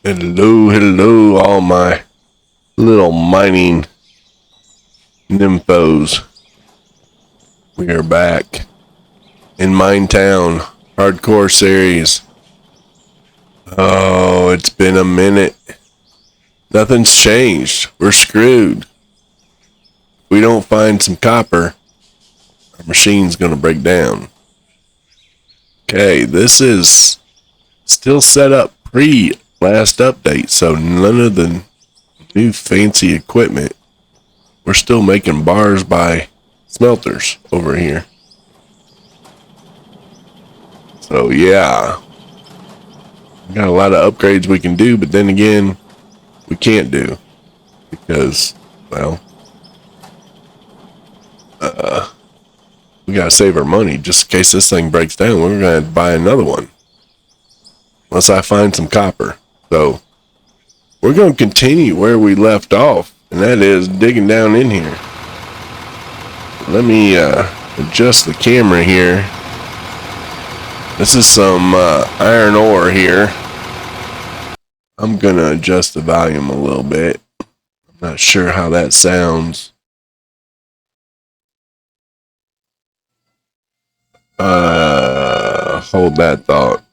Hello, hello, all my little mining nymphos. We are back in MineTown, HardCore series. Oh, it's been a minute. Nothing's changed. We're screwed. If we don't find some copper, our machine's gonna break down. Okay, this is still set up pre-last update, so none of the new fancy equipment. We're still making bars by smelters over here. So yeah, we got a lot of upgrades we can do, but then again, we can't do because, well, we gotta save our money just in case this thing breaks down. We're gonna buy another one unless I find some copper. So we're gonna continue where we left off, and that is digging down in here. Let me adjust the camera here. This is some iron ore here. I'm gonna adjust the volume a little bit. I'm not sure how that sounds. Hold that thought.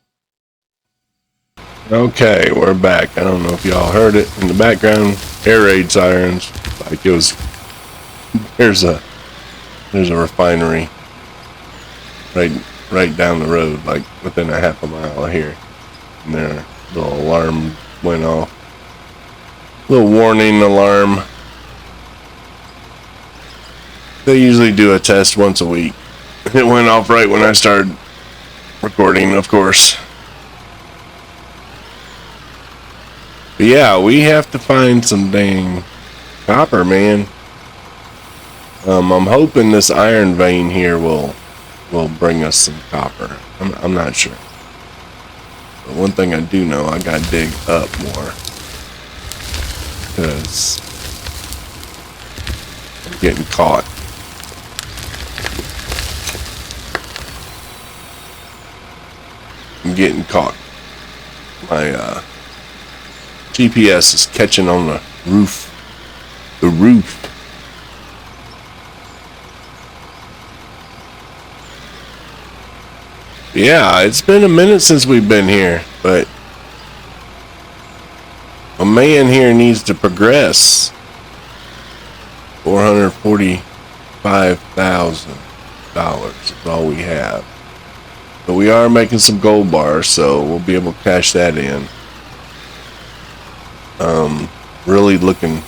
Okay, we're back. I don't know if y'all heard it in the background. Air raid sirens. Like it was. There's a refinery right down the road, like within a half a mile of here. And their little alarm went off. Little warning alarm. They usually do a test once a week. It went off right when I started recording, of course. But yeah, we have to find some dang copper, man. I'm hoping this iron vein here will bring us some copper. I'm not sure. But one thing I do know, I gotta dig up more. Because I'm getting caught. I'm getting caught. My GPS is catching on the roof. The roof. Yeah, it's been a minute since we've been here, but a man here needs to progress. $445,000 is all we have. But we are making some gold bars, so we'll be able to cash that in. Really looking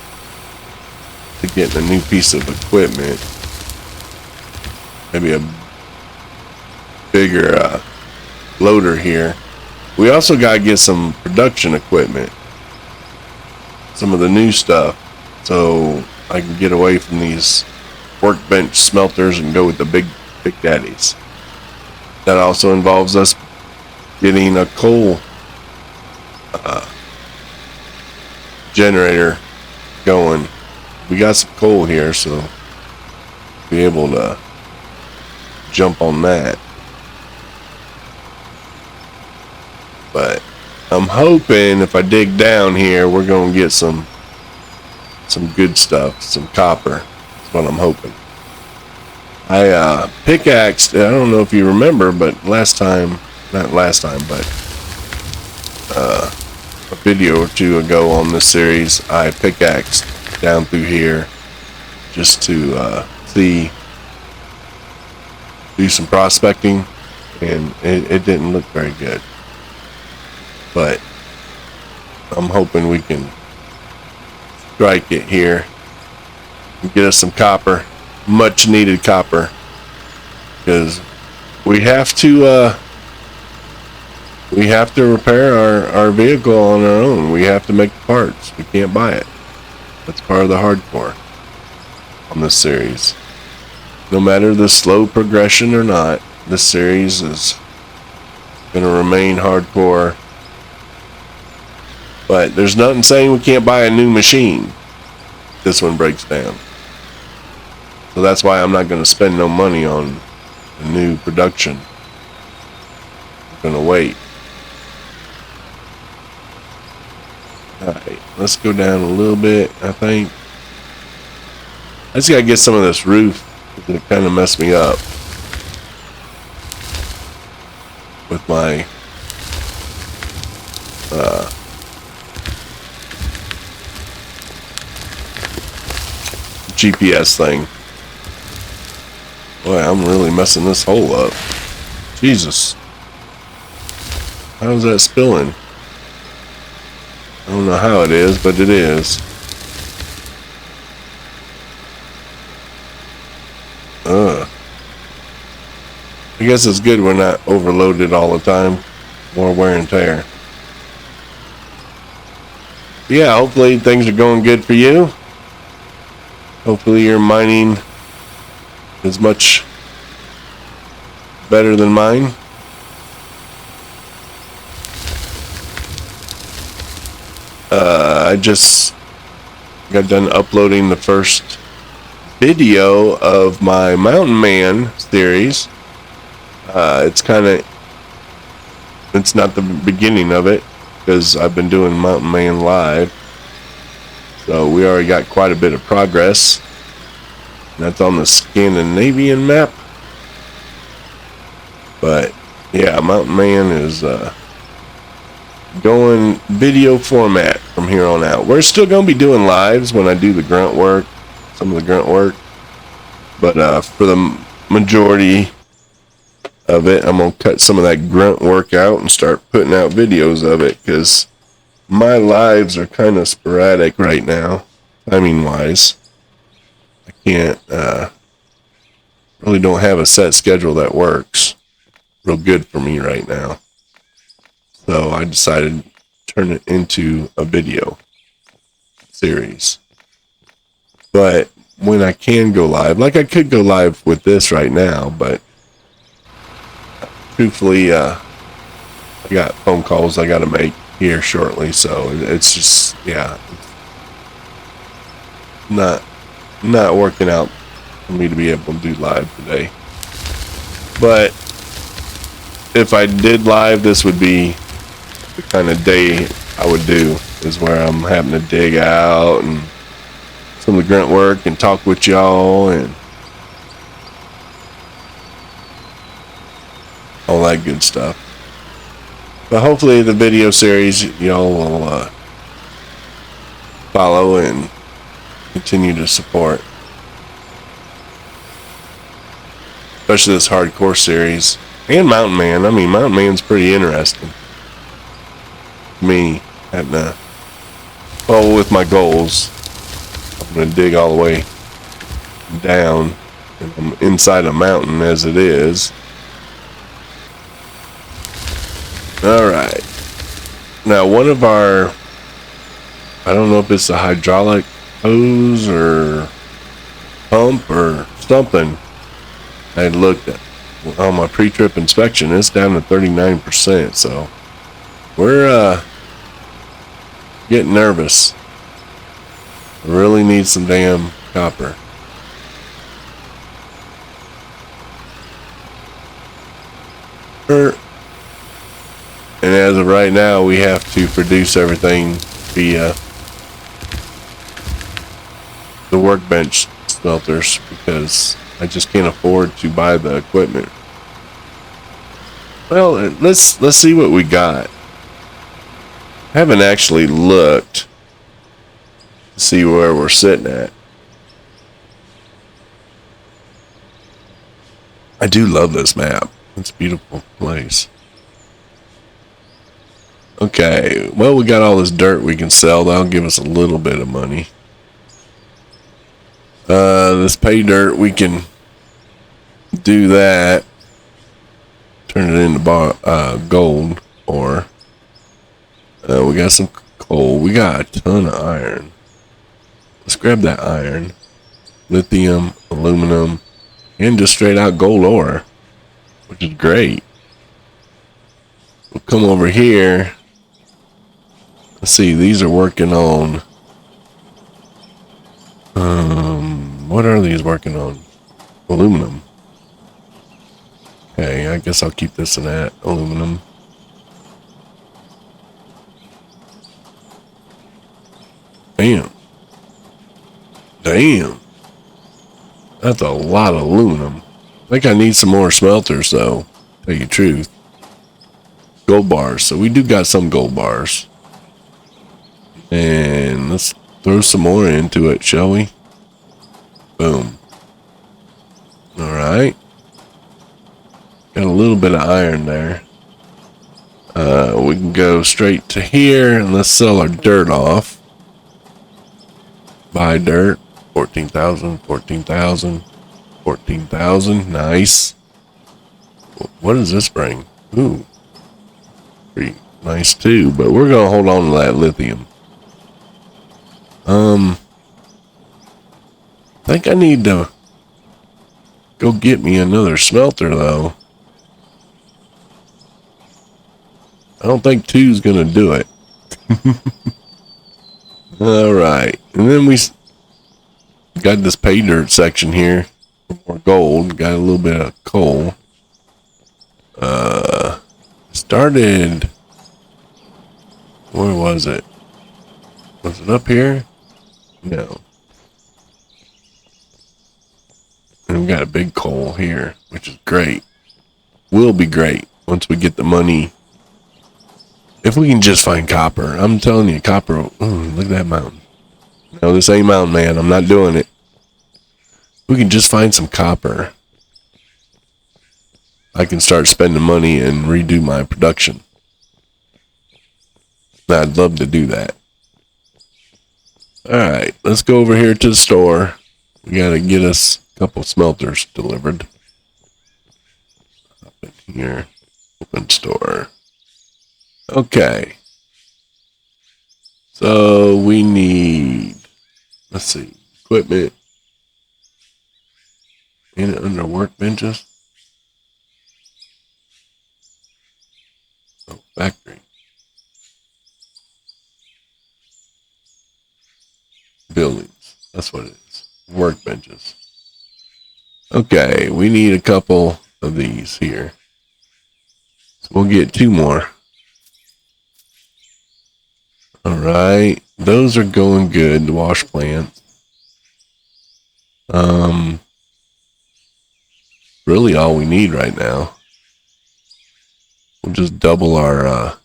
to get a new piece of equipment. Maybe a bigger loader here. We also got to get some production equipment. Some of the new stuff. So I can get away from these workbench smelters and go with the big daddies. That also involves us getting a coal generator going. We got some coal here, so be able to jump on that. But I'm hoping if I dig down here, we're gonna get some good stuff, some copper. That's what I'm hoping. I pickaxed, I don't know if you remember, but not last time, but a video or two ago on this series, I pickaxed down through here just to do some prospecting, and it didn't look very good. But I'm hoping we can strike it here and get us some copper, much needed copper, because we have to repair our vehicle on our own. We have to make the parts. We can't buy it. That's part of the hardcore on this series. No matter the slow progression or not, this series is going to remain hardcore. But there's nothing saying we can't buy a new machine if this one breaks down. So that's why I'm not going to spend no money on a new production. I'm going to wait. Alright, let's go down a little bit, I think. I just gotta get some of this roof. It kind of messed me up with my GPS thing. Boy, I'm really messing this hole up. Jesus. How's that spilling? I don't know how it is, but it is. I guess it's good we're not overloaded all the time. More wear and tear. Yeah, hopefully things are going good for you. Hopefully your mining is much better than mine. I just got done uploading the first video of my Mountain Man series. It's not the beginning of it because I've been doing Mountain Man live. So we already got quite a bit of progress. That's on the Scandinavian map. But yeah, Mountain Man is going video format from here on out. We're still going to be doing lives when I do the grunt work, some of the grunt work. But for the majority of it, I'm going to cut some of that grunt work out and start putting out videos of it because my lives are kind of sporadic right now, timing wise. I can't, really don't have a set schedule that works real good for me right now. So I decided to turn it into a video series. But when I can go live, like I could go live with this right now, but truthfully, I got phone calls I got to make here shortly, so it's just, yeah, not working out for me to be able to do live today. But if I did live, this would be the kind of day I would do, is where I'm having to dig out and some of the grunt work and talk with y'all and all that good stuff. But hopefully the video series y'all will follow and continue to support, especially this hardcore series and Mountain Man. I mean, Mountain Man's pretty interesting. Me having to, well, with my goals, I'm gonna dig all the way down, and I'm inside a mountain as it is. All right. Now, one of our, I don't know if it's a hydraulic hose or pump or something, I had looked at on my pre-trip inspection. It's down to 39%, so we're getting nervous. Really need some damn copper. And as of right now, we have to produce everything via the workbench smelters because I just can't afford to buy the equipment. Well, let's see what we got. I haven't actually looked to see where we're sitting at. I do love this map. It's a beautiful place. Okay, well, we got all this dirt we can sell. That'll give us a little bit of money. This pay dirt, we can do that. Turn it into gold. Or we got some coal. We got a ton of iron. Let's grab that iron. Lithium, aluminum, and just straight out gold ore, which is great. We'll come over here. Let's see, these are working on, what are these working on? Aluminum. Okay, I guess I'll keep this in that, aluminum. Damn. Damn. That's a lot of aluminum. I think I need some more smelters, though. Tell you the truth. Gold bars. So we do got some gold bars. And let's throw some more into it, shall we? Boom. Alright. Got a little bit of iron there. We can go straight to here and let's sell our dirt off. Buy dirt. 14,000, 14,000, 14,000. Nice. What does this bring? Ooh. Pretty nice too, but we're going to hold on to that lithium. I think I need to go get me another smelter though. I don't think 2's going to do it. Alright. And then we got this pay dirt section here. More gold. Got a little bit of coal. Started. Where was it? Was it up here? No. And we got a big coal here, which is great. Will be great once we get the money. If we can just find copper. I'm telling you, copper. Look at that mountain. No, this ain't Mountain Man. I'm not doing it. We can just find some copper. I can start spending money and redo my production. I'd love to do that. Alright, let's go over here to the store. We gotta get us a couple smelters delivered. Up in here. Open store. Okay. So we need, let's see, equipment. In it under workbenches. Oh, factory. Buildings. That's what it is. Workbenches. Okay, we need a couple of these here. So we'll get 2 more. Alright. Those are going good. The wash plants. Really all we need right now. We'll just double our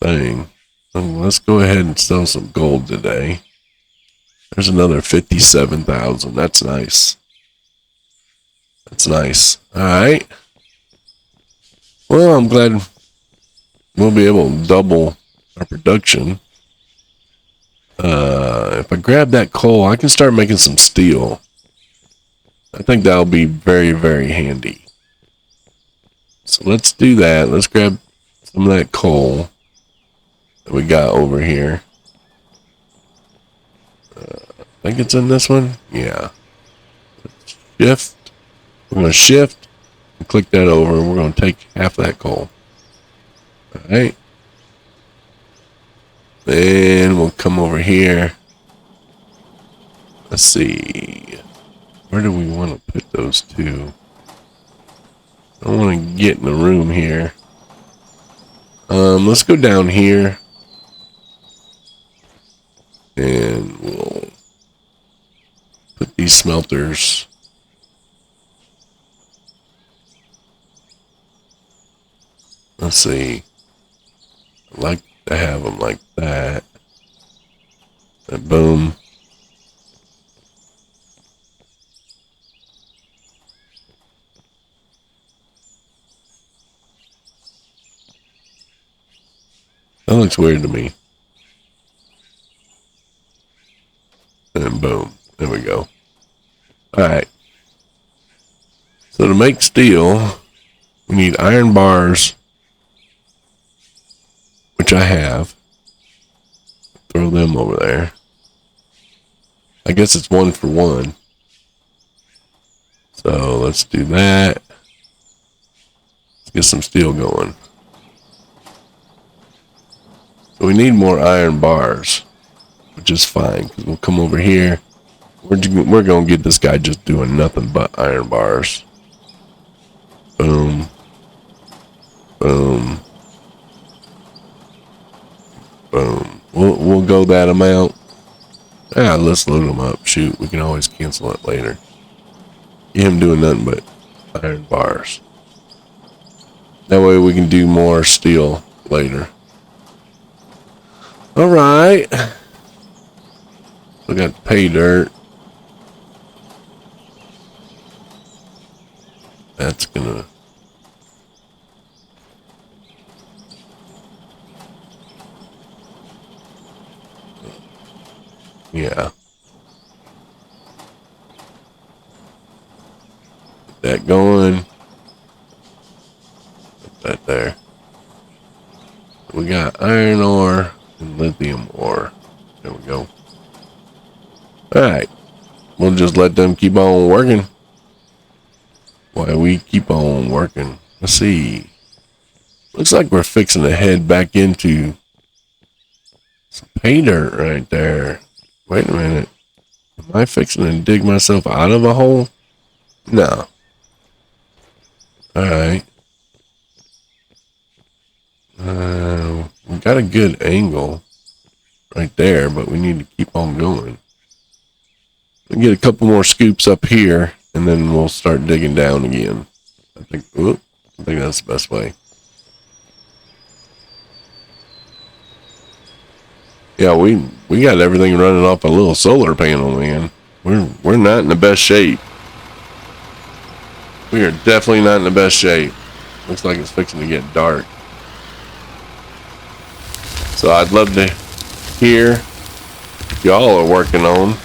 thing. Let's go ahead and sell some gold today. There's another 57,000. That's nice. That's nice. Alright. Well, I'm glad we'll be able to double our production. If I grab that coal, I can start making some steel. I think that'll be very, very handy. So let's do that. Let's grab some of that coal that we got over here. I think it's in this one. Yeah. Shift. We're going to shift and click that over. And we're going to take half of that coal. Alright. Then we'll come over here. Let's see. Where do we want to put those 2? I don't want to get in the room here. Let's go down here. And we'll put these smelters. Let's see. I like to have them like that. And boom. That looks weird to me. And boom. There we go. Alright. So to make steel, we need iron bars, which I have. Throw them over there. I guess it's 1 for 1. So let's do that. Let's get some steel going. So we need more iron bars, which is fine, because we'll come over here. We're going to get this guy just doing nothing but iron bars. Boom. Boom. Boom. We'll go that amount. Ah, let's load them up. Shoot, we can always cancel it later. Get him doing nothing but iron bars. That way we can do more steel later. Alright. We got pay dirt. That's gonna... Yeah. Get that going. Put that there. We got iron ore and lithium ore. There we go. Alright. We'll just let them keep on working. While we keep on working. Let's see. Looks like we're fixing to head back into some pay dirt right there. Wait a minute. Am I fixing to dig myself out of a hole? No. Alright. We got a good angle right there, but we need to keep on going. We'll get a couple more scoops up here, and then we'll start digging down again. I think that's the best way. Yeah, we got everything running off a little solar panel, man. We're not in the best shape. We are definitely not in the best shape. Looks like it's fixing to get dark. So I'd love to hear if y'all are working on.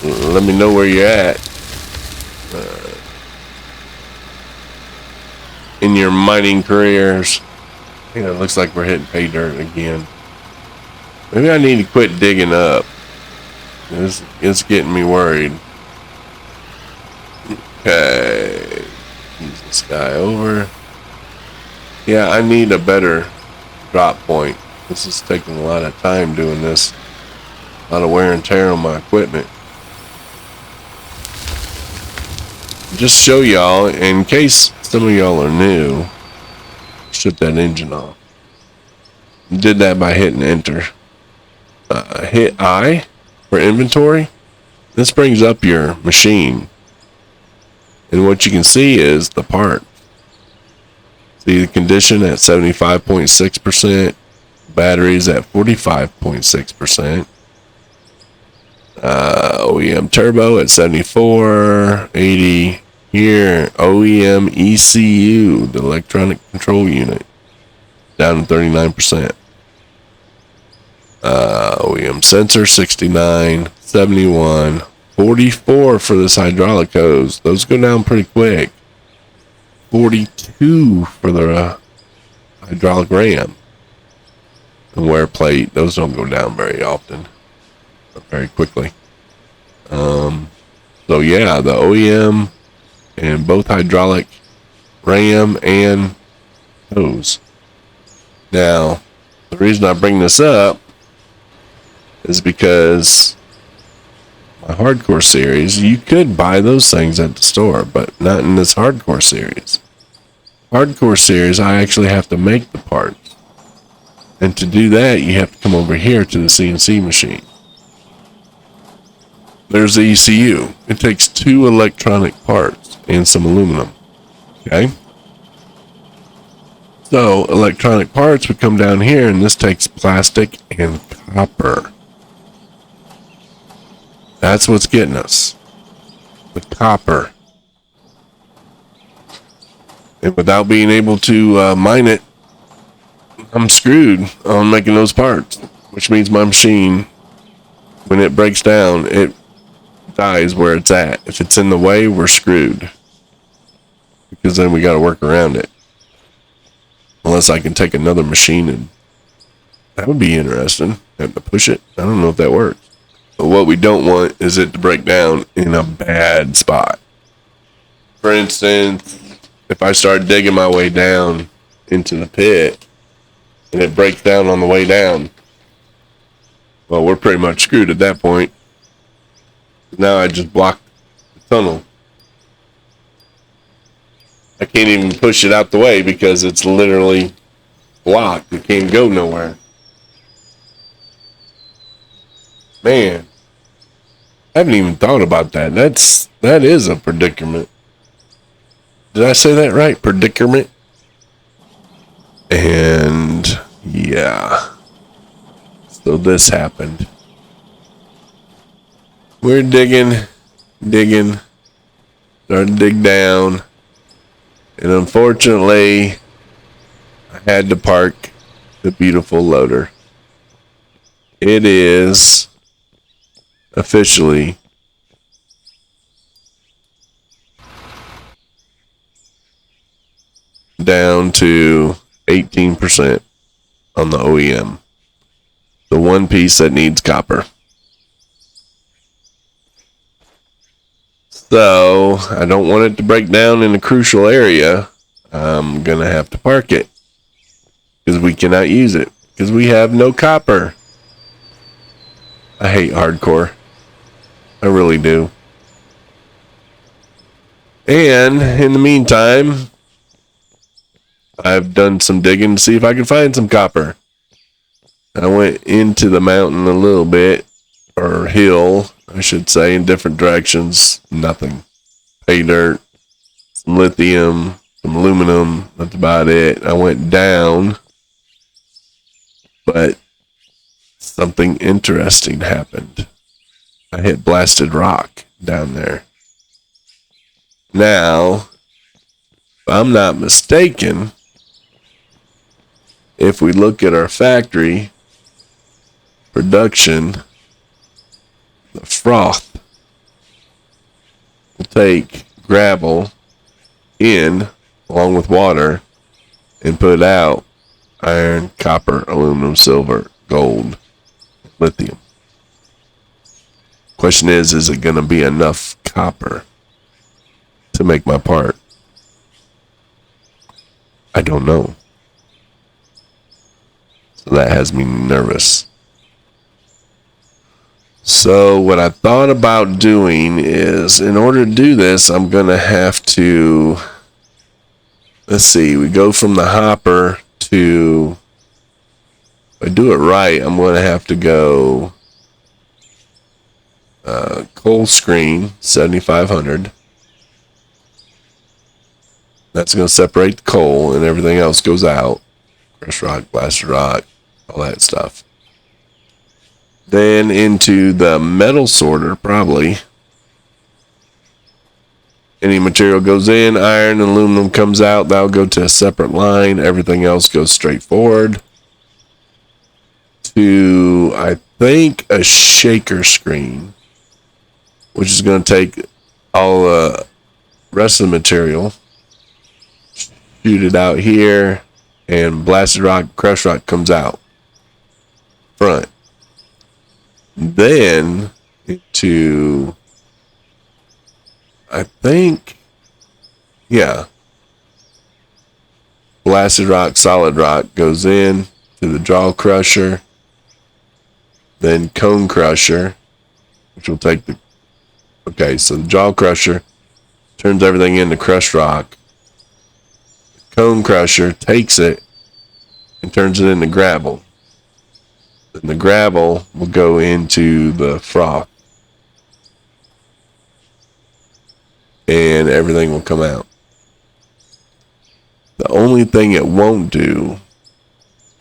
Let me know where you're at. In your mining careers. Yeah, it looks like we're hitting pay dirt again. Maybe I need to quit digging up. It's getting me worried. Okay. Use this guy over. Yeah, I need a better drop point. This is taking a lot of time doing this. A lot of wear and tear on my equipment. Just show y'all, in case some of y'all are new, shut that engine off. Did that by hitting enter. Hit I for inventory. This brings up your machine. And what you can see is the part. See the condition at 75.6%. Batteries at 45.6%. OEM turbo at 74, 80. Here, OEM ECU, the electronic control unit, down to 39%. OEM sensor 69, 71, 44 for this hydraulic hose. Those go down pretty quick. 42 for the hydraulic ram. And wear plate, those don't go down very often, very quickly. So yeah, the OEM and both hydraulic ram and hose. Now, the reason I bring this up is because my HardCore series, you could buy those things at the store, but not in this HardCore series. HardCore series, I actually have to make the parts. And to do that, you have to come over here to the CNC machine. There's the ECU. It takes 2 electronic parts and some aluminum. Okay? So, electronic parts would come down here, and this takes plastic and copper. That's what's getting us. The copper. And without being able to mine it, I'm screwed on making those parts. Which means my machine, when it breaks down, it dies where it's at. If it's in the way, we're screwed. Because then we got to work around it. Unless I can take another machine and... That would be interesting. Have to push it. I don't know if that works. But what we don't want is it to break down in a bad spot. For instance, if I start digging my way down into the pit and it breaks down on the way down, well, we're pretty much screwed at that point. Now I just blocked the tunnel. I can't even push it out the way because it's literally blocked. It can't go nowhere. Man, I haven't even thought about that. That is a predicament. Did I say that right? Predicament? And yeah. So this happened. We're digging, starting to dig down. And unfortunately, I had to park the beautiful loader. It is officially down to 18% on the OEM. The one piece that needs copper. So I don't want it to break down in a crucial area. I'm going to have to park it because we cannot use it because we have no copper. I hate HardCore. I really do. And in the meantime, I've done some digging to see if I can find some copper. I went into the mountain a little bit, or hill, I should say, in different directions. Nothing. Pay dirt, some lithium, some aluminum. That's about it. I went down, but something interesting happened. I hit blasted rock down there. Now, if I'm not mistaken, if we look at our factory production, the froth will take gravel in along with water and put out iron, copper, aluminum, silver, gold, lithium. Question is it going to be enough copper to make my part? I don't know. So that has me nervous. So what I thought about doing is, in order to do this, I'm going to have to, let's see, we go from the hopper to, if I do it right, I'm going to have to go coal screen 7500. That's going to separate the coal and everything else goes out. Crushed rock, blasted rock, all that stuff. Then into the metal sorter, probably. Any material goes in, iron and aluminum comes out. That'll go to a separate line. Everything else goes straight forward to, I think, a shaker screen, which is going to take all the rest of the material, shoot it out here, and blasted rock, crushed rock comes out front. Then into, I think, yeah, blasted rock, solid rock goes in to the jaw crusher, then cone crusher, which will take the, okay, so the jaw crusher turns everything into crushed rock. The cone crusher takes it and turns it into gravel. Then the gravel will go into the froth. And everything will come out. The only thing it won't do,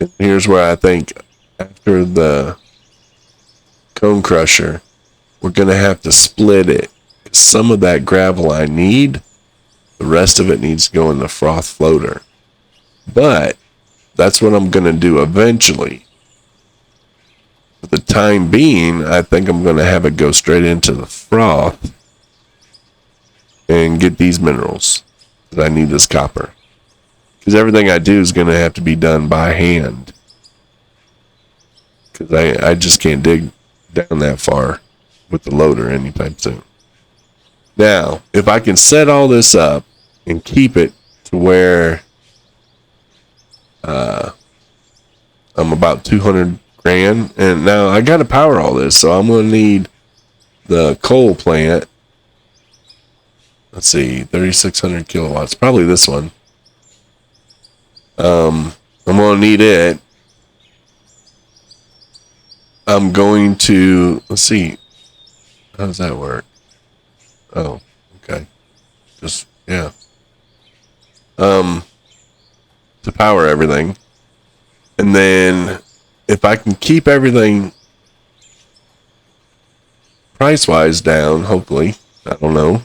and here's where I think after the cone crusher, we're going to have to split it. Some of that gravel I need, the rest of it needs to go in the froth floater. But that's what I'm going to do eventually. For the time being, I think I'm going to have it go straight into the froth and get these minerals. Because I need this copper. Because everything I do is going to have to be done by hand. Because I just can't dig down that far with the loader anytime soon. Now, if I can set all this up and keep it to where I'm about 200 grand, and now I got to power all this, so I'm going to need the coal plant. Let's see, 3,600 kilowatts, probably this one. I'm going to need it. I'm going to, let's see, how does that work? Oh, okay. Just, yeah. To power everything. And then if I can keep everything price-wise down, hopefully, I don't know,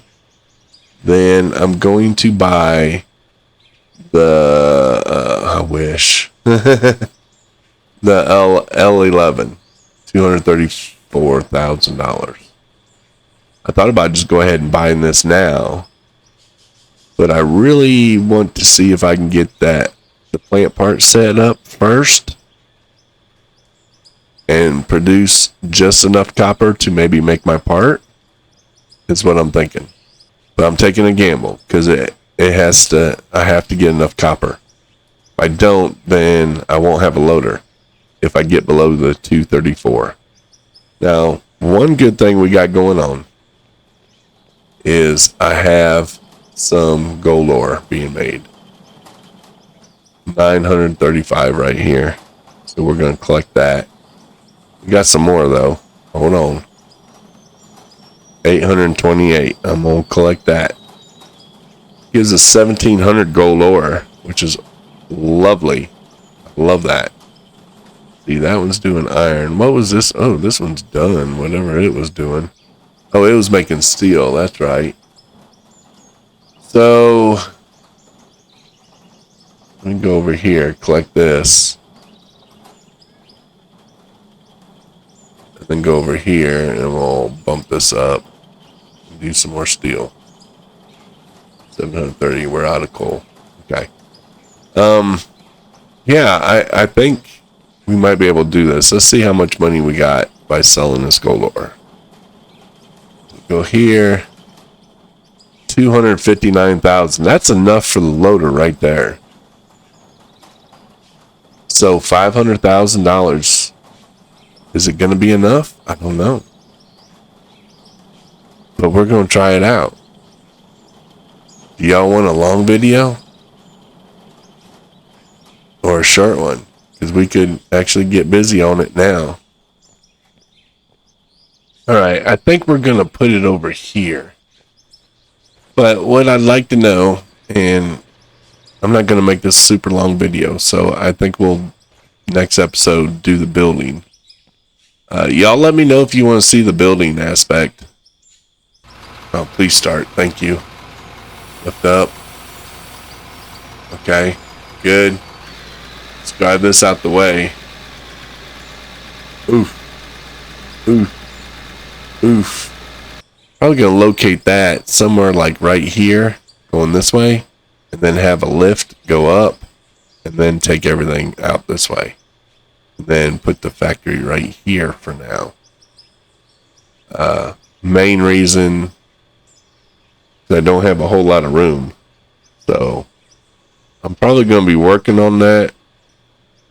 then I'm going to buy the, I wish, the L11, $234,000. I thought about just go ahead and buying this now, but I really want to see if I can get the plant part set up first and produce just enough copper to maybe make my part. Is what I'm thinking. But I'm taking a gamble because I have to get enough copper. If I don't, then I won't have a loader if I get below the 234. Now, one good thing we got going on is I have some gold ore being made. 935 right here. So we're going to collect that. We got some more though. Hold on. 828. I'm going to collect that. Gives us 1700 gold ore, which is lovely. Love that. See, that one's doing iron. What was this? Oh, this one's done. Whatever it was doing. Oh, it was making steel. That's right. So, let me go over here, collect this. And then go over here and we'll bump this up. And do some more steel. 730, we're out of coal. Okay. Yeah, I think we might be able to do this. Let's see how much money we got by selling this gold ore. Go here. 259,000. That's enough for the loader right there. So $500,000. Is it going to be enough? I don't know. But we're going to try it out. Do y'all want a long video? Or a short one? Because we could actually get busy on it now. Alright, I think we're going to put it over here. But what I'd like to know, and I'm not going to make this super long video, so I think we'll, next episode, do the building. Y'all let me know if you want to see the building aspect. Oh, please start. Thank you. Lift up. Okay, good. Let's drive this out the way. Oof. Oof. Oof. Probably going to locate that somewhere like right here, going this way, and then have a lift go up, and then take everything out this way. And then put the factory right here for now. Main reason, I don't have a whole lot of room. So, I'm probably going to be working on that,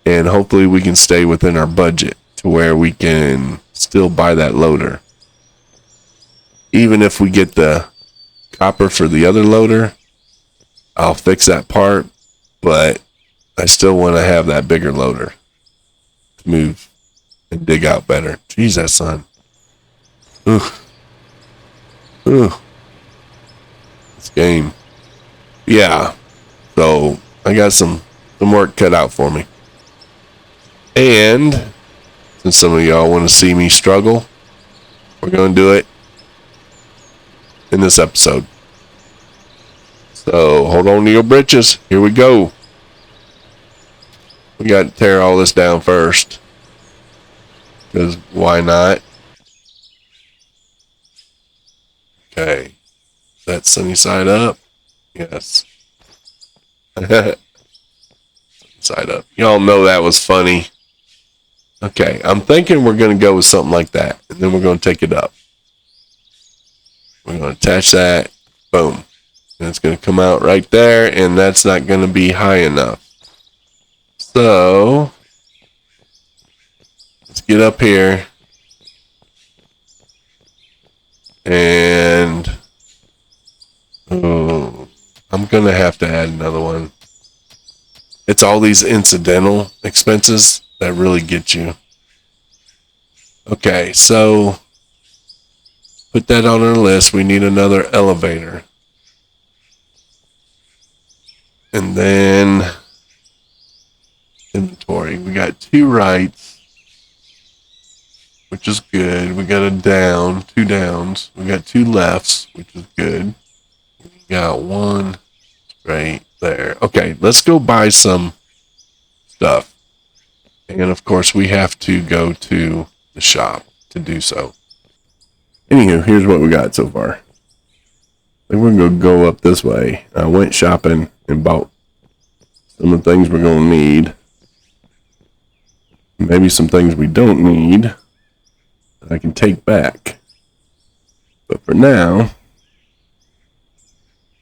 and hopefully we can stay within our budget to where we can still buy that loader. Even if we get the copper for the other loader, I'll fix that part, but I still want to have that bigger loader to move and dig out better. Jeez, that sun. Ooh. Ooh. This game. Yeah. So, I got some work cut out for me. And, since some of y'all want to see me struggle, we're going to do it in this episode. So, hold on to your britches. Here we go. We got to tear all this down first. Because why not? Okay. Is that sunny side up? Yes. Side up. Y'all know that was funny. Okay. I'm thinking we're going to go with something like that. And then we're going to take it up. We're going to attach that. Boom. And it's going to come out right there. And that's not going to be high enough. So, let's get up here. And, oh, I'm going to have to add another one. It's all these incidental expenses that really get you. Okay, so put that on our list. We need another elevator. And then inventory. We got 2 rights, which is good. We got a down, 2 downs. We got 2 lefts, which is good. We got 1 right there. Okay, let's go buy some stuff. And of course, we have to go to the shop to do so. Anywho, here's what we got so far. I think we're going to go up this way. I went shopping and bought some of the things we're going to need. Maybe some things we don't need that I can take back. But for now,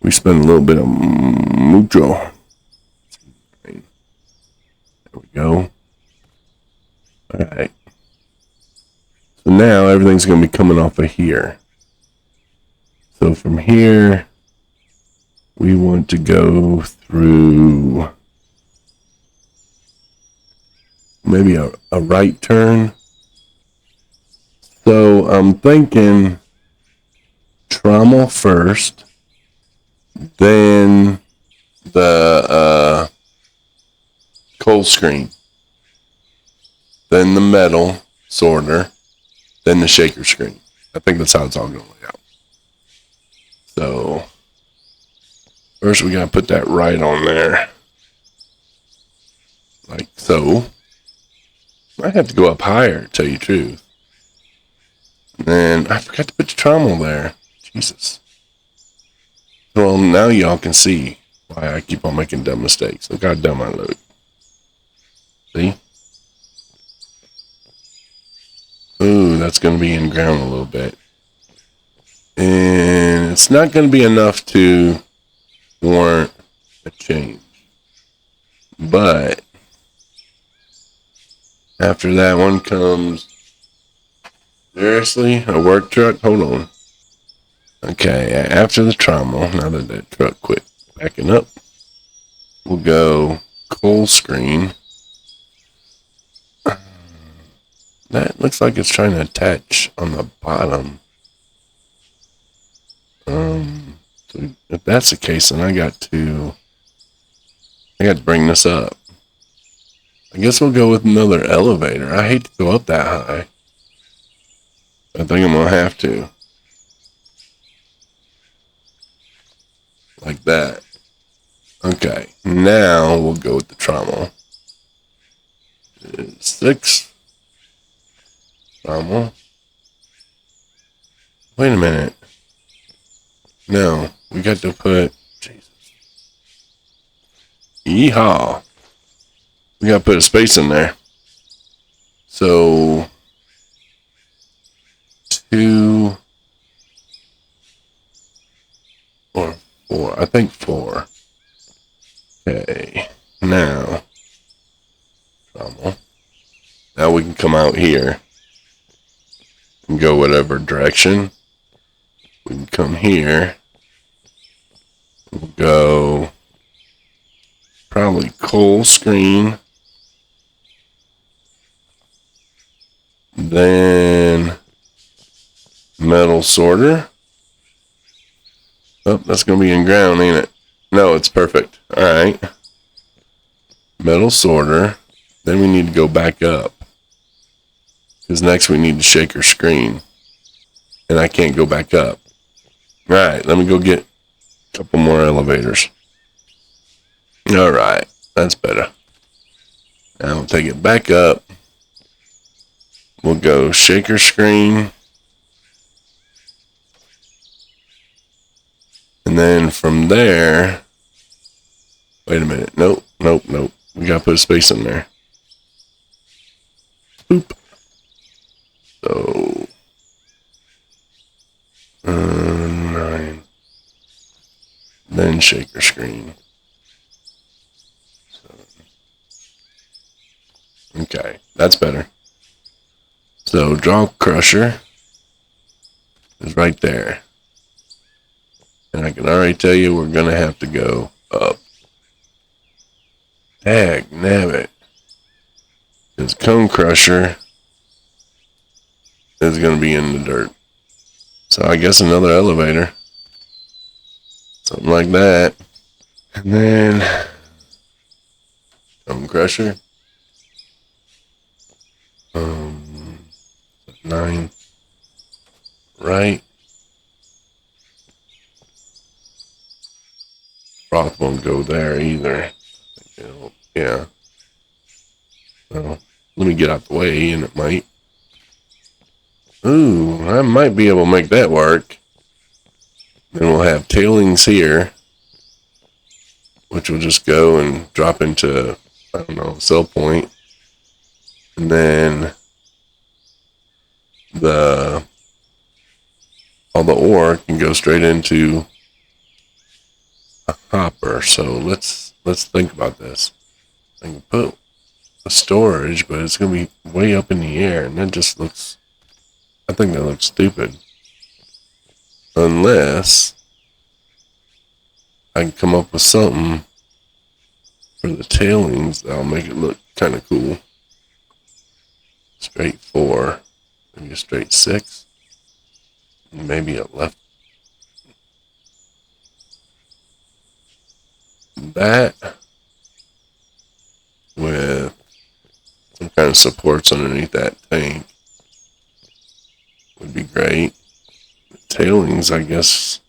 we spend a little bit of mucho. There we go. Alright. So now everything's going to be coming off of here. So from here, we want to go through maybe a right turn. So I'm thinking trommel first, then the coal screen, then the metal sorter, then the shaker screen. I think that's how it's all going to lay out. So first we got to put that right on there. Like so. Might have to go up higher, to tell you the truth. And then I forgot to put the trommel there. Jesus. Well, now y'all can see why I keep on making dumb mistakes. Look how dumb I look. See? Ooh, that's going to be in ground a little bit. And it's not going to be enough to warrant a change. But after that one comes, seriously, a work truck? Hold on. Okay, after the trommel, now that that truck quit backing up, we'll go coal screen. That looks like it's trying to attach on the bottom. So if that's the case, then I got to bring this up. I guess we'll go with another elevator. I hate to go up that high. I think I'm going to have to. Like that. Okay, now we'll go with the trommel. 6. Trommel. Wait a minute. No, we got to put... Jesus. Yeehaw. We got to put a space in there. So... 2... or 4. I think 4. Okay. Now... trommel. Now we can come out here and go whatever direction. We can come here. We'll go probably coal screen. Then metal sorter. Oh, that's going to be in ground, ain't it? No, it's perfect. Alright. Metal sorter. Then we need to go back up. Because next we need to shaker screen. And I can't go back up. Alright, let me go get a couple more elevators. Alright, that's better. Now we'll take it back up. We'll go shaker screen. And then from there... Wait a minute. Nope, nope, nope. We gotta put a space in there. Boop. So... 9. Then shaker screen. 7. Okay, that's better. So draw crusher is right there. And I can already tell you we're gonna have to go up. Dag nabbit. Because cone crusher is going to be in the dirt. So I guess another elevator. Something like that. And then crusher. 9. Right. Froth won't go there either. Yeah. Well, let me get out the way and it might. Ooh, I might be able to make that work. Then we'll have tailings here, which will just go and drop into, I don't know, sell point. And then all the ore can go straight into a hopper. So let's think about this. I can put a storage, but it's gonna be way up in the air, and that just looks, I think that looks stupid. Unless I can come up with something for the tailings that'll make it look kind of cool. Straight 4, maybe a straight 6, maybe a left. That with some kind of supports underneath that tank would be great. The tailings, I guess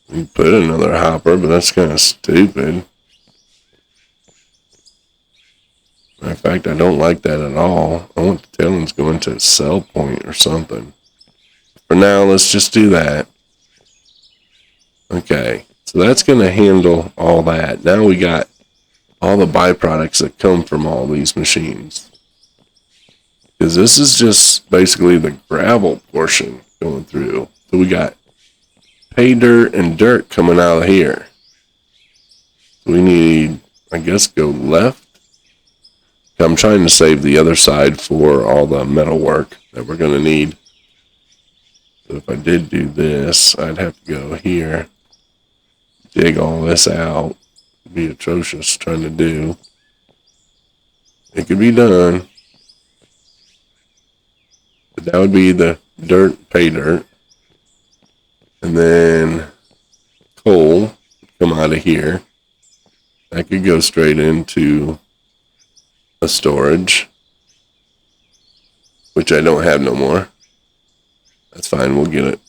we put another hopper, but that's kind of stupid. Matter of fact, I don't like that at all. I want the tailings going to a sell point or something. For now, let's just do that. Okay, so that's going to handle all that. Now we got all the byproducts that come from all these machines. Because this is just basically the gravel portion going through. So we got pay dirt and dirt coming out of here. So we need, I guess, go left. I'm trying to save the other side for all the metal work that we're going to need. So if I did do this, I'd have to go here, dig all this out. It'd be atrocious trying to do. It could be done. But that would be the dirt, pay dirt. And then coal come out of here. That could go straight into a storage, which I don't have no more. That's fine, we'll get it.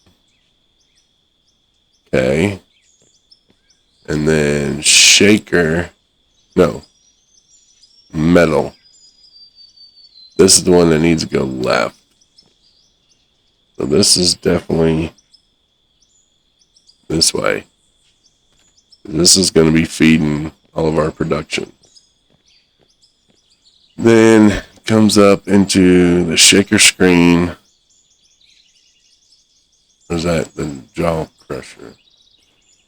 Okay. And then shaker, no, metal. This is the one that needs to go left. So this is definitely this way. This is going to be feeding all of our production. Then comes up into the shaker screen. Or is that the jaw crusher?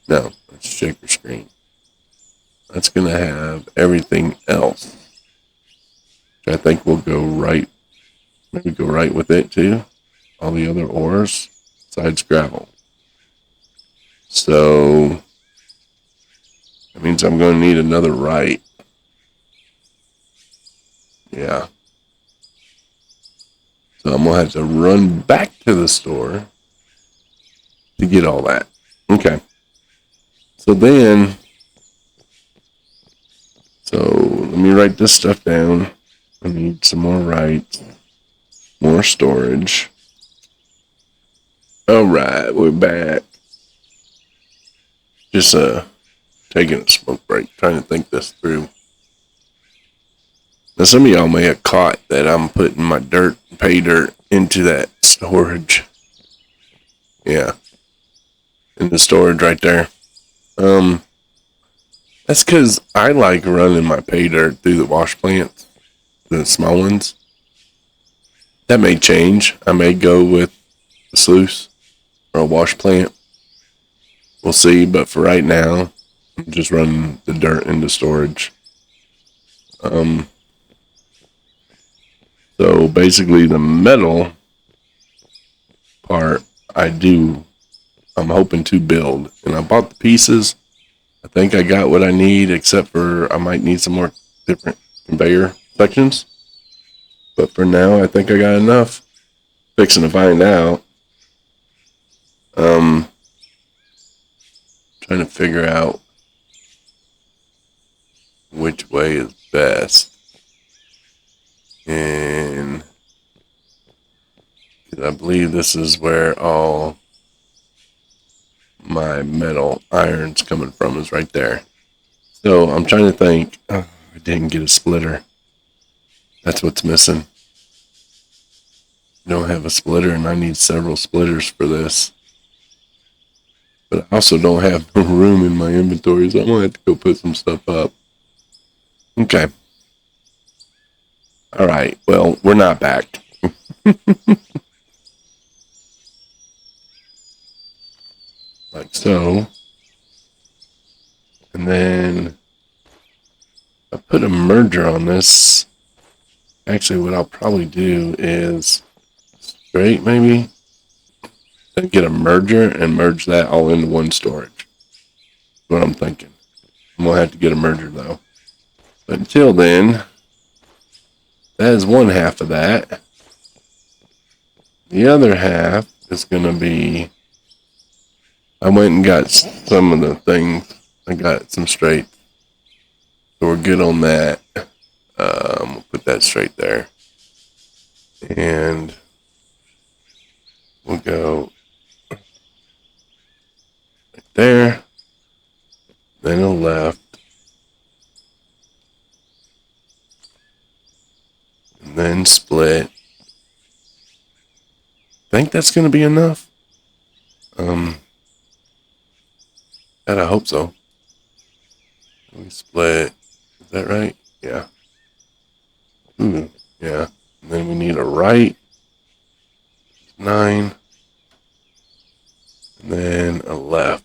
No, that's shaker screen. That's going to have everything else. Which I think will go right. Maybe go right with it too. All the other ores besides gravel. So that means I'm going to need another right. Yeah. So I'm going to have to run back to the store to get all that. Okay. So then, let me write this stuff down. I need some more rights, more storage. All right, we're back. Just taking a smoke break, trying to think this through. Now, some of y'all may have caught that I'm putting my dirt, pay dirt, into that storage. Yeah. In the storage right there. That's because I like running my pay dirt through the wash plants, the small ones. That may change. I may go with a sluice or a wash plant. We'll see, but for right now, I'm just running the dirt into storage. So basically the metal part I'm hoping to build. And I bought the pieces. I think I got what I need, except for I might need some more different conveyor sections. But for now, I think I got enough. fixing to find out. Trying to figure out which way is best. And I believe this is where all my metal iron's coming from, is right there. So I'm trying to think. Oh, I didn't get a splitter. That's what's missing. I don't have a splitter, and I need several splitters for this. But I also don't have no room in my inventory, so I'm going to have to go put some stuff up. Okay. Alright, well, we're not back. Like so. And then I put a merger on this. Actually, what I'll probably do is straight, maybe. Then get a merger and merge that all into one storage. That's what I'm thinking. I'm going to have to get a merger, though. But until then, that is one half of that. The other half is going to be... I went and got some of the things. I got some straight. So we're good on that. We'll put that straight there. And we'll go right there. Then a left. And then split. I think that's going to be enough. I hope so. We split. Is that right? Yeah. Ooh, yeah. And then we need a right. 9. And then a left.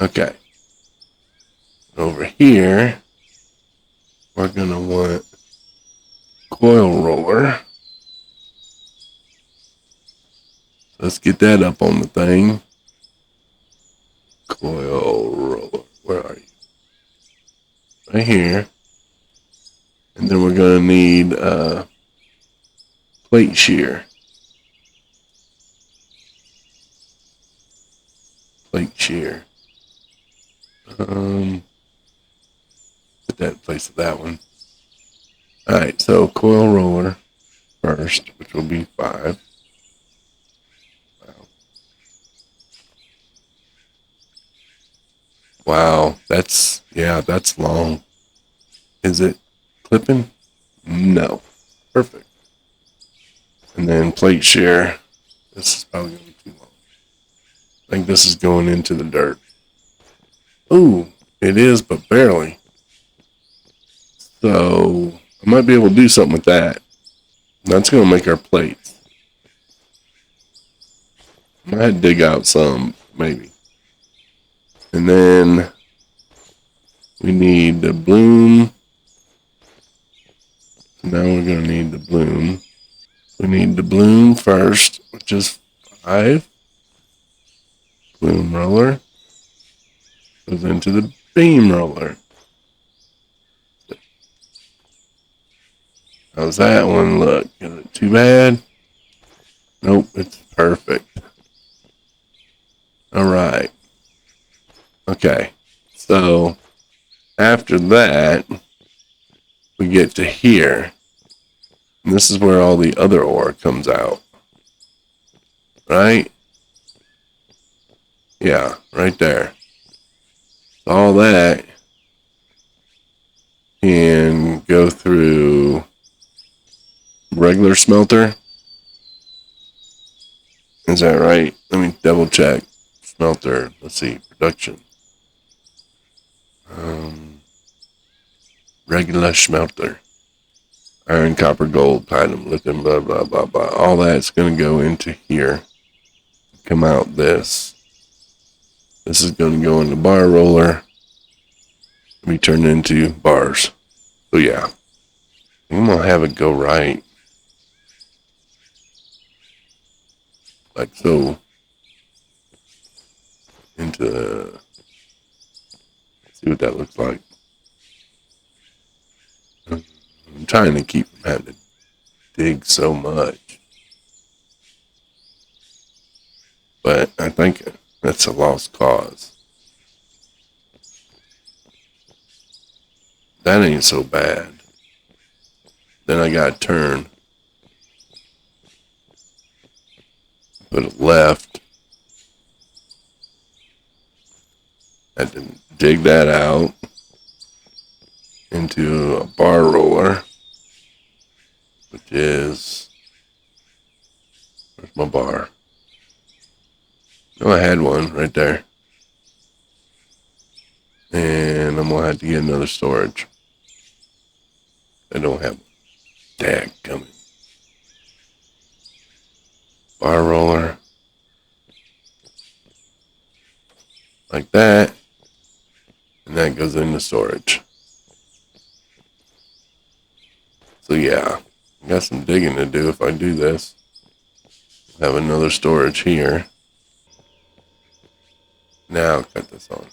Okay. Over here, we're going to want coil roller. Let's get that up on the thing. Coil roller. Where are you? Right here. And then we're going to need plate shear. Plate shear. Put that in place of that one. Alright, so coil roller first, which will be 5. Wow, that's long. Is it clipping? No. Perfect. And then plate shear. This is probably going to be too long. I think this is going into the dirt. Ooh, it is, but barely. So, I might be able to do something with that. That's going to make our plates. I might dig out some, maybe. And then we need the bloom. Now we're going to need the bloom. We need the bloom first, which is 5. Bloom roller goes into the beam roller. How's that one look? Is it too bad? Nope, it's perfect. Alright. Okay, so after that, we get to here. And this is where all the other ore comes out. Right? Yeah, right there. All that can go through regular smelter. Is that right? Let me double check. Smelter, let's see, production. Regular smelter. Iron, copper, gold, platinum, lithium, blah, blah, blah, blah. All that's going to go into here. Come out this. This is going to go in the bar roller. Be turned into bars. So yeah. I'm going to have it go right. Like so. Into... see what that looks like. trying to keep from having to dig so much. But I think that's a lost cause. That ain't so bad. Then I gotta turn. Put it left. Had to dig that out into a bar roller, which is, where's my bar? Oh, I had one right there. And I'm gonna have to get another storage. I don't have one. Dag coming. Bar roller. Like that. And that goes into storage. So yeah, I got some digging to do if I do this. Have another storage here. Now cut this on.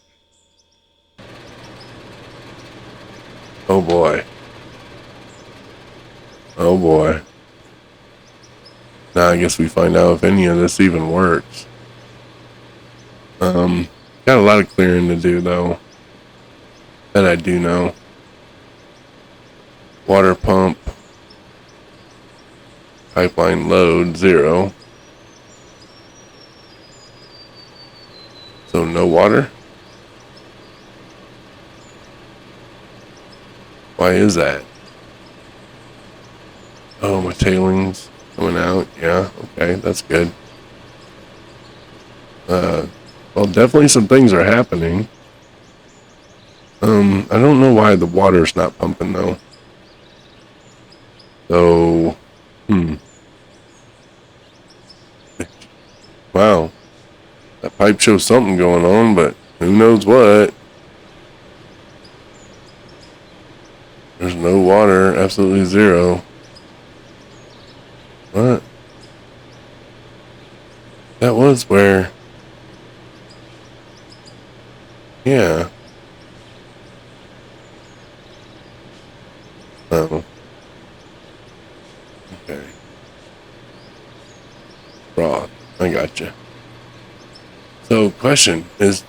Oh boy. Oh boy. Now I guess we find out if any of this even works. Got a lot of clearing to do though. That I do know. Water pump. Pipeline load 0. So no water? Why is that? Oh, my tailings coming out. Yeah, okay, that's good. Well, definitely some things are happening. I don't know why the water's not pumping though. So, wow. That pipe shows something going on, but who knows what. There's no water, absolutely 0. What? That was where... Yeah. Oh. Okay. Raw. I gotcha. So, question is,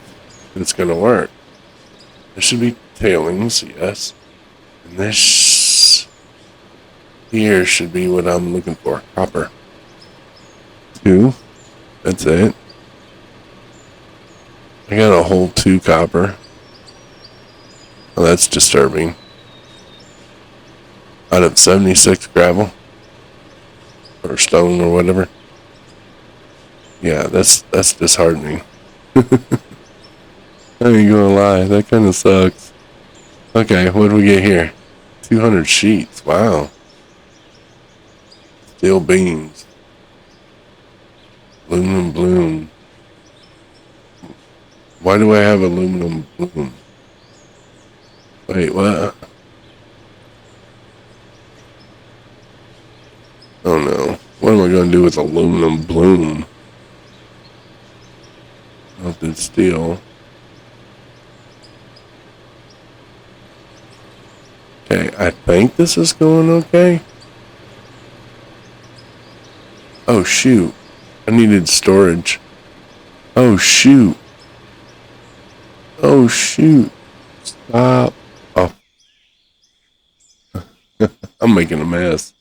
it's gonna work. There should be tailings, yes. And this here should be what I'm looking for. Copper. 2. That's it. I got a whole 2 copper. Oh, that's disturbing. Out of 76 gravel. Or stone or whatever. Yeah, that's disheartening. I ain't gonna lie, that kind of sucks. Okay, what do we get here? 200 sheets, wow. Steel beams. Aluminum bloom. Why do I have aluminum bloom? Wait, what? Oh no. What am I going to do with aluminum bloom? Melted steel. Okay, I think this is going okay. Oh shoot. I needed storage. Oh shoot. Oh shoot. Stop. Oh. I'm making a mess.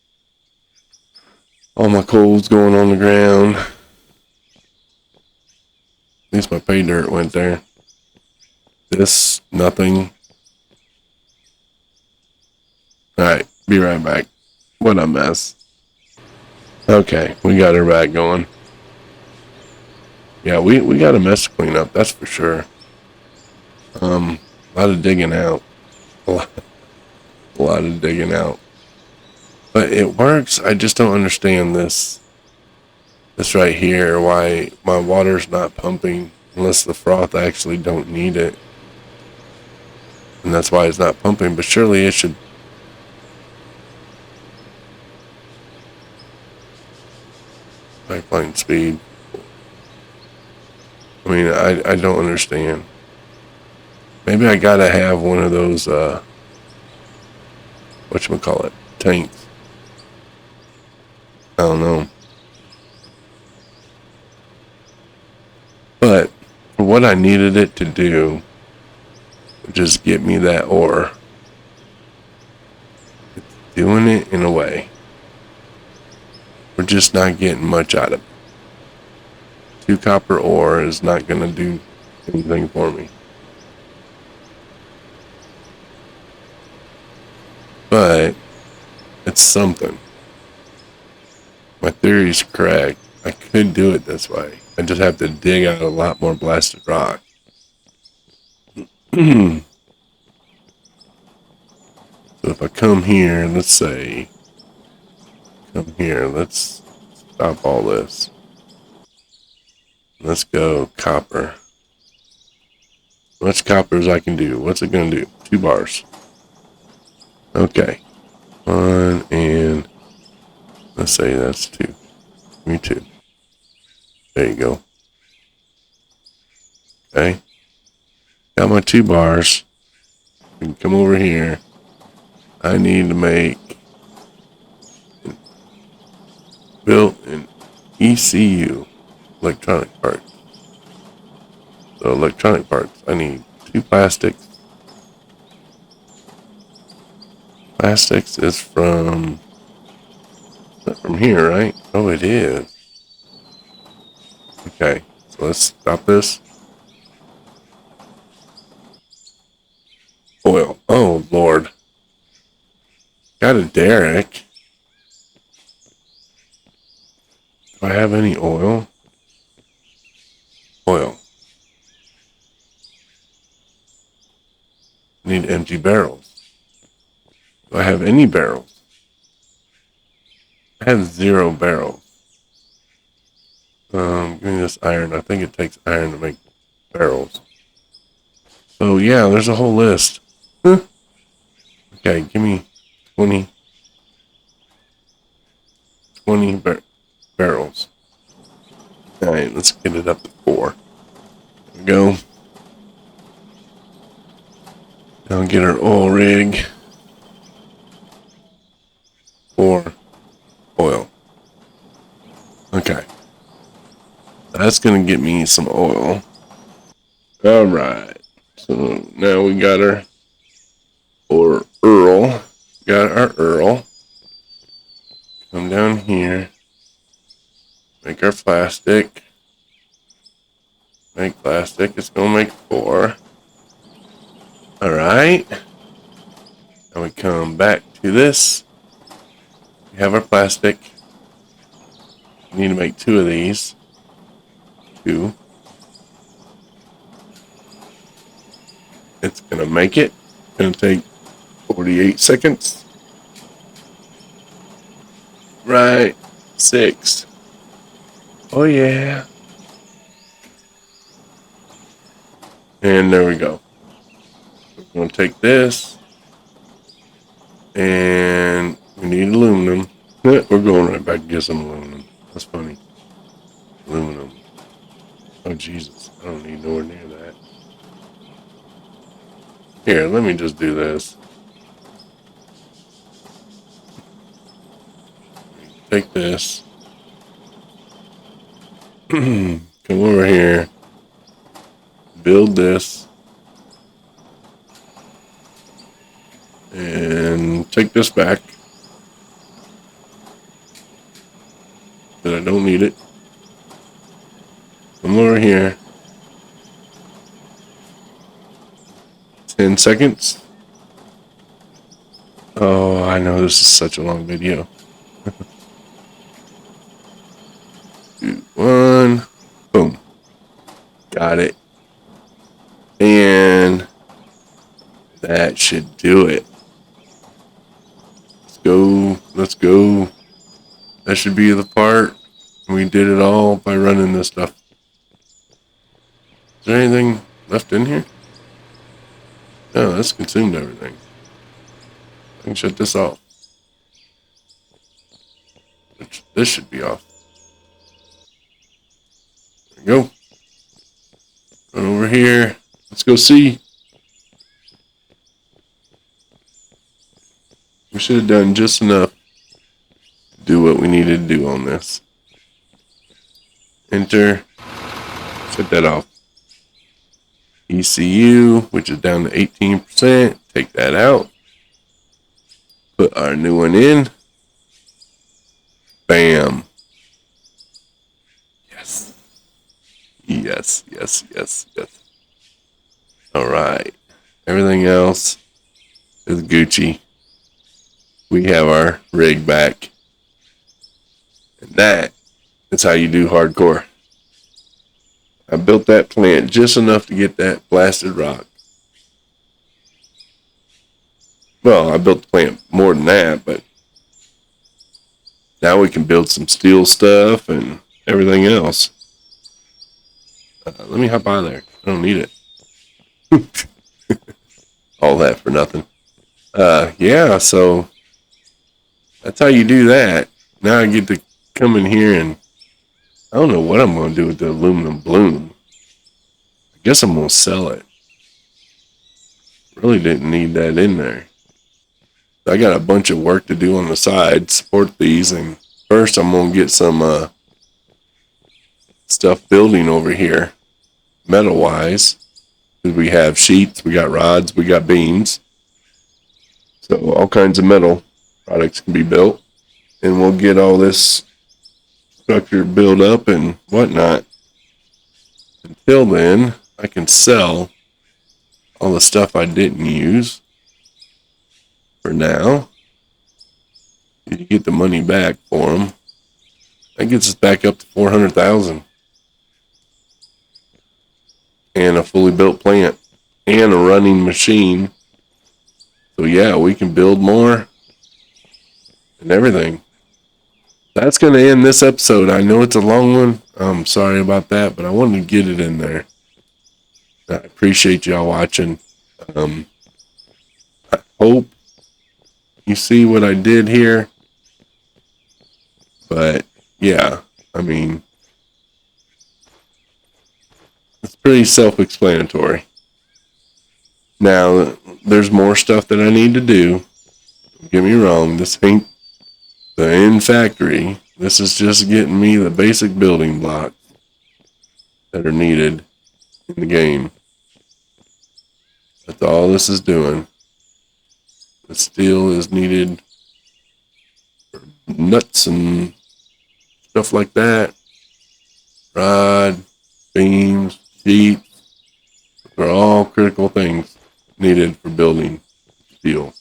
All my coal's going on the ground. At least my pay dirt went there. This, nothing. Alright, be right back. What a mess. Okay, we got her back going. Yeah, we got a mess to clean up, that's for sure. A lot of digging out. A lot of digging out. But it works. I just don't understand this right here, why my water's not pumping unless the froth actually don't need it. And that's why it's not pumping, but surely it should. Pipeline speed. I mean, I don't understand. Maybe I gotta have one of those, whatchamacallit, tanks. I don't know. But for what I needed it to do, just get me that ore. It's doing it in a way. We're just not getting much out of it. 2 copper ore is not going to do anything for me. But it's something. My theory's correct. I could do it this way. I just have to dig out a lot more blasted rock. So if I come here, let's say, come here, let's stop all this. Let's go copper. As much copper as I can do. What's it going to do? 2 bars. Okay. 1 and let's say that's 2. Give me 2. There you go. Okay. Got my 2 bars. We can come over here. I need to build an ECU, electronic parts. So electronic parts, I need 2 plastics. Plastics is from here, right? Oh, it is. Okay, so let's stop this. Oil. Oh, Lord. Got a derrick. Do I have any oil? Oil. Need empty barrels. Do I have any barrels? I have 0 barrels. Give me this iron. I think it takes iron to make barrels. So yeah, there's a whole list. Huh. Okay, give me 20 barrels. Alright, let's get it up to 4. There we go. Now get our oil rig. 4 oil. Okay. That's gonna get me some oil. Alright. So now we got our Earl. Got our Earl. Come down here. Make our plastic. Make plastic. It's gonna make 4. Alright. Now we come back to this. We have our plastic. We need to make 2 of these. 2. It's gonna make it. It's gonna take 48 seconds. Right. 6. Oh yeah. And there we go. We're gonna take this. And we need aluminum. We're going right back to get some aluminum. That's funny. Aluminum. Oh Jesus. I don't need nowhere near that. Here, let me just do this. Take this. Come over here. Build this. And take this back. That I don't need it. Come over here. 10 seconds. Oh, I know this is such a long video. 2, 1. Boom. Got it. And that should do it. Let's go. Let's go. That should be the part. We did it all by running this stuff. Is there anything left in here? No, that's consumed everything. I can shut this off. This should be off. There we go. Run over here. Let's go see. We should have done just enough to do what we needed to do on this. Enter. Shut that off. ECU, which is down to 18%. Take that out. Put our new one in. Bam. Yes. Yes, yes, yes, yes. All right. Everything else is Gucci. We have our rig back. And that is how you do hardcore. I built that plant just enough to get that blasted rock. Well, I built the plant more than that, but now we can build some steel stuff and everything else. Let me hop on there. I don't need it. All that for nothing. Yeah, so that's how you do that. Now I get to come in here and I don't know what I'm going to do with the aluminum bloom. I guess I'm going to sell it. Really didn't need that in there. I got a bunch of work to do on the side, support these, and first I'm going to get some stuff building over here, metal-wise. We have sheets, we got rods, we got beams. So all kinds of metal products can be built. And we'll get all this structure built up and whatnot. Until then, I can sell all the stuff I didn't use. For now, you get the money back for them. That gets us back up to 400,000, and a fully built plant and a running machine. So yeah, we can build more and everything. That's going to end this episode. I know it's a long one. I'm sorry about that, but I wanted to get it in there. I appreciate y'all watching. I hope you see what I did here. But yeah, I mean, it's pretty self-explanatory. Now, there's more stuff that I need to do. Don't get me wrong, this ain't the end factory. This is just getting me the basic building blocks that are needed in the game. That's all this is doing. The steel is needed for nuts and stuff like that. Rod, beams, sheets. They're all critical things needed for building steel.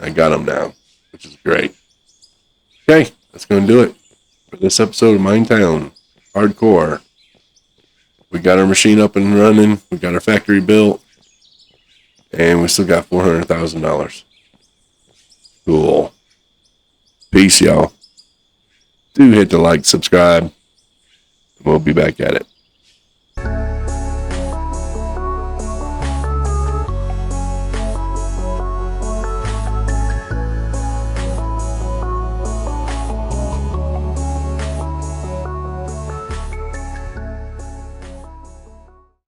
I got them now, which is great. Okay, that's going to do it for this episode of MineTown HardCore. We got our machine up and running. We got our factory built. And we still got $400,000. Cool. Peace, y'all. Do hit the like, subscribe. We'll be back at it.